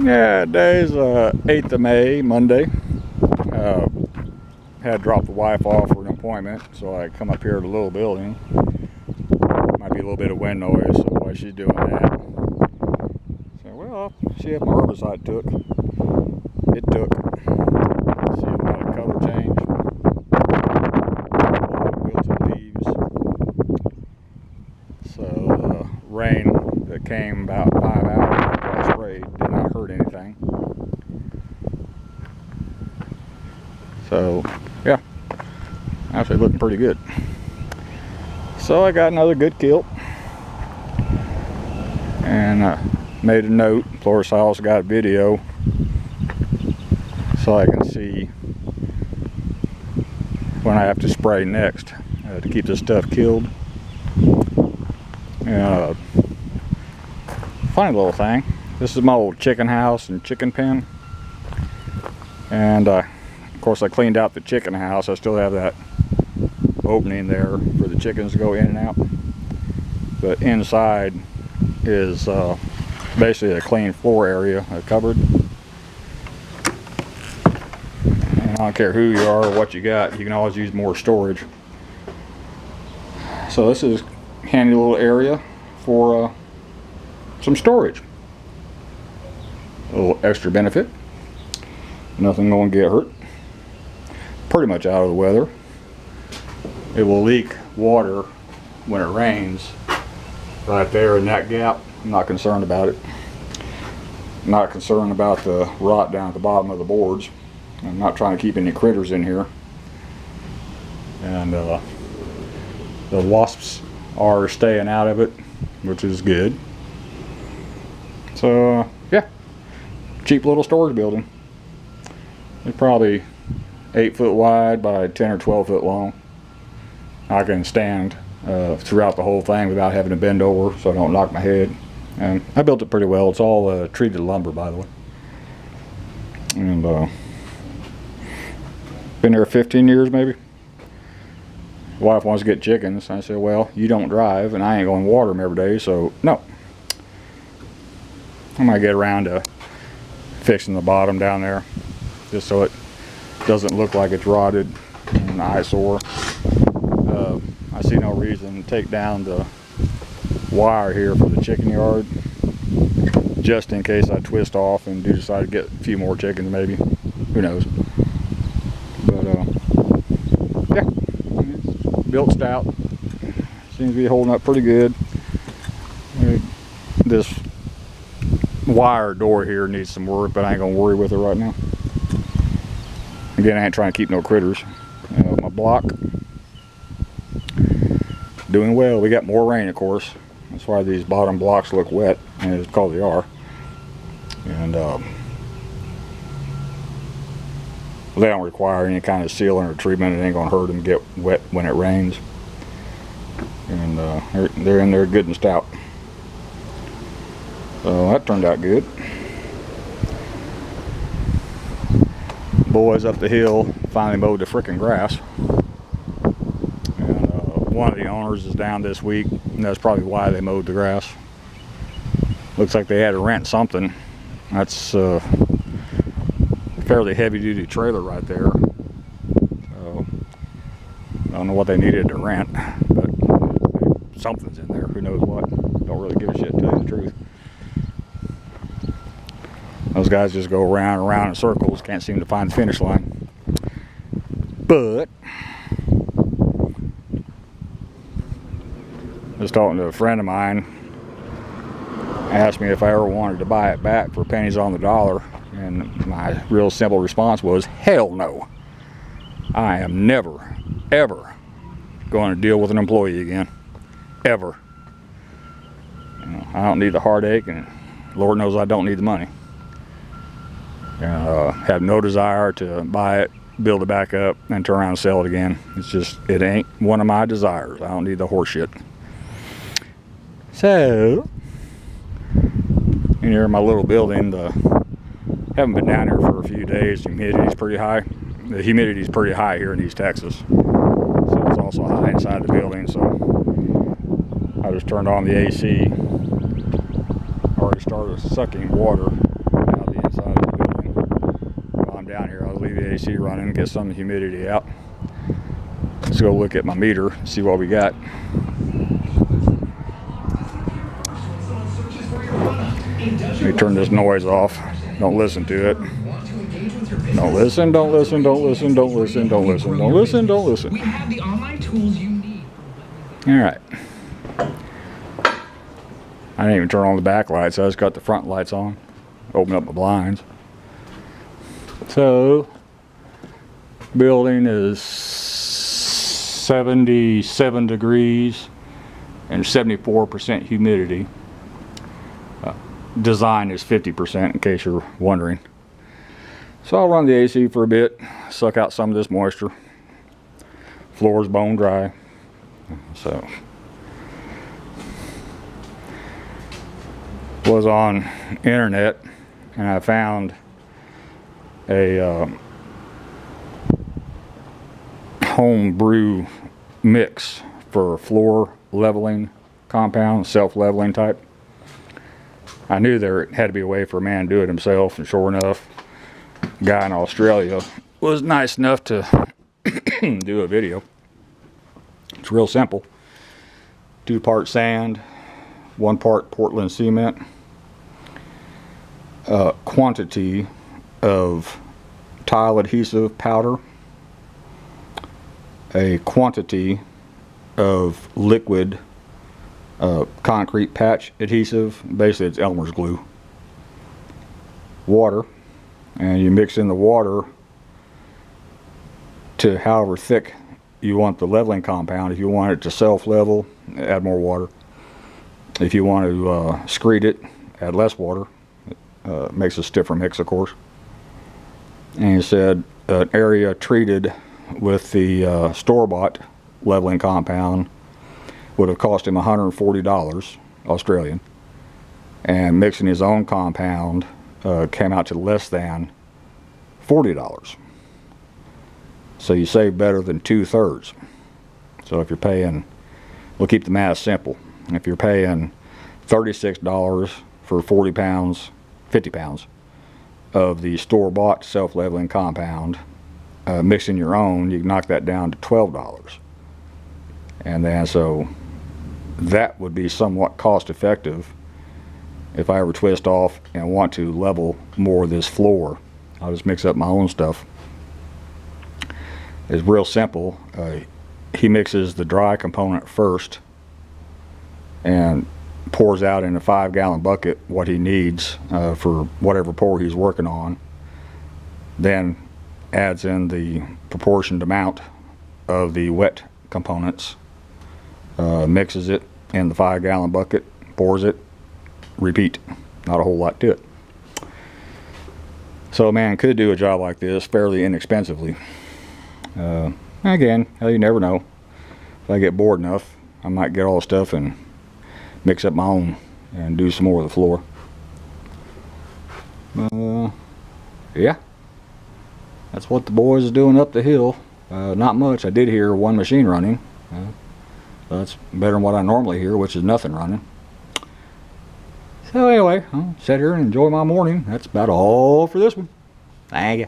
Yeah, today's 8th of May, Monday. Had to drop the wife off for an appointment, so I come up here to the little building. Might be a little bit of wind noise, so while she's doing that. So, well, see if my herbicide took. It took. See a lot of color change. A lot of wilted leaves. So, the rain that came about 5 hours after I sprayed did not hurt anything. So, yeah, actually looking pretty good. So I got another good kill, and made a note. Of course, I also got a video so I can see when I have to spray next to keep this stuff killed. Funny little thing. This is my old chicken house and chicken pen, and of course I cleaned out the chicken house. I still have that opening there for the chickens to go in and out, but inside is basically a clean floor area, a cupboard. And I don't care who you are or what you got, you can always use more storage. So this is a handy little area for some storage. A little extra benefit. Nothing going to get hurt. Pretty much out of the weather. It will leak water when it rains. Right there in that gap, I'm not concerned about it. I'm not concerned about the rot down at the bottom of the boards. I'm not trying to keep any critters in here. And the wasps are staying out of it, which is good. So yeah, cheap little storage building. It's probably 8 foot wide by 10 or 12 foot long. I can stand throughout the whole thing without having to bend over so I don't knock my head. And I built it pretty well. It's all treated lumber, by the way. And been there 15 years maybe. Wife wants to get chickens. I said, well, you don't drive and I ain't going to water them every day, so no. I might get around to fixing the bottom down there just so it doesn't look like it's rotted and an eyesore. I see no reason to take down the wire here for the chicken yard, just in case I twist off and do decide to get a few more chickens maybe. Who knows? But yeah, it's built stout. Seems to be holding up pretty good. This wire door here needs some work, but I ain't gonna worry with it right now. Again, I ain't trying to keep no critters. My block doing well. We got more rain, of course. That's why these bottom blocks look wet, and it's because they are. And they don't require any kind of sealing or treatment. It ain't gonna hurt them get wet when it rains. And they're in there good and stout. So that turned out good. Boys up the hill finally mowed the frickin' grass. And one of the owners is down this week, and that's probably why they mowed the grass. Looks like they had to rent something. That's a fairly heavy-duty trailer right there. So I don't know what they needed to rent, but something's in there. Who knows what? Don't really give a shit, to tell you the truth. Those guys just go around and around in circles, can't seem to find the finish line. But I was talking to a friend of mine, asked me if I ever wanted to buy it back for pennies on the dollar, and my real simple response was, hell no. I am never, ever going to deal with an employee again. Ever. You know, I don't need the heartache, and Lord knows I don't need the money. Have no desire to buy it, build it back up, and turn around and sell it again. It's just, it ain't one of my desires. I don't need the horse shit. So, in here in my little building, haven't been down here for a few days. The humidity's pretty high. The humidity's pretty high here in East Texas. So it's also high inside the building, so I just turned on the AC. Already started sucking water out of the down here. I'll leave the AC running, get some humidity out. Let's go look at my meter, see what we got. Let me turn this noise off. Don't listen to it. Don't listen, don't listen, don't listen, don't listen, don't listen, don't listen, don't listen. We have the online tools you need. Alright. I didn't even turn on the back lights, I just got the front lights on. Open up my blinds. So, building is 77 degrees and 74% humidity. Design is 50% in case you're wondering. So I'll run the AC for a bit, suck out some of this moisture. Floor's bone dry. So was on internet and I found a home brew mix for floor leveling compound, self-leveling type. I knew there had to be a way for a man to do it himself, and sure enough, a guy in Australia was nice enough to do a video. It's real simple. 2 part sand, 1 part Portland cement, quantity of tile adhesive powder, a quantity of liquid concrete patch adhesive, basically it's Elmer's glue, water, and you mix in the water to however thick you want the leveling compound. If you want it to self-level, add more water. If you want to screed it, add less water. It makes a stiffer mix, of course. And he said an area treated with the store-bought leveling compound would have cost him $140 Australian, and mixing his own compound came out to less than $40. So you save better than 2/3. So if you're paying, we'll keep the math simple, if you're paying $36 for 40 pounds, 50 pounds of the store-bought self-leveling compound, mixing your own, you can knock that down to $12. And then so that would be somewhat cost effective if I ever twist off and want to level more of this floor. I'll just mix up my own stuff. It's real simple. He mixes the dry component first and pours out in a 5-gallon bucket what he needs for whatever pour he's working on, then adds in the proportioned amount of the wet components, mixes it in the 5-gallon bucket, pours it, repeat. Not a whole lot to it. So a man could do a job like this fairly inexpensively. Again, hell, you never know. If I get bored enough, I might get all the stuff and mix up my own and do some more of the floor. Yeah, that's what the boys is doing up the hill. Not much. I did hear one machine running. That's better than what I normally hear, which is nothing running. So anyway, I'll sit here and enjoy my morning. That's about all for this one. Thank you.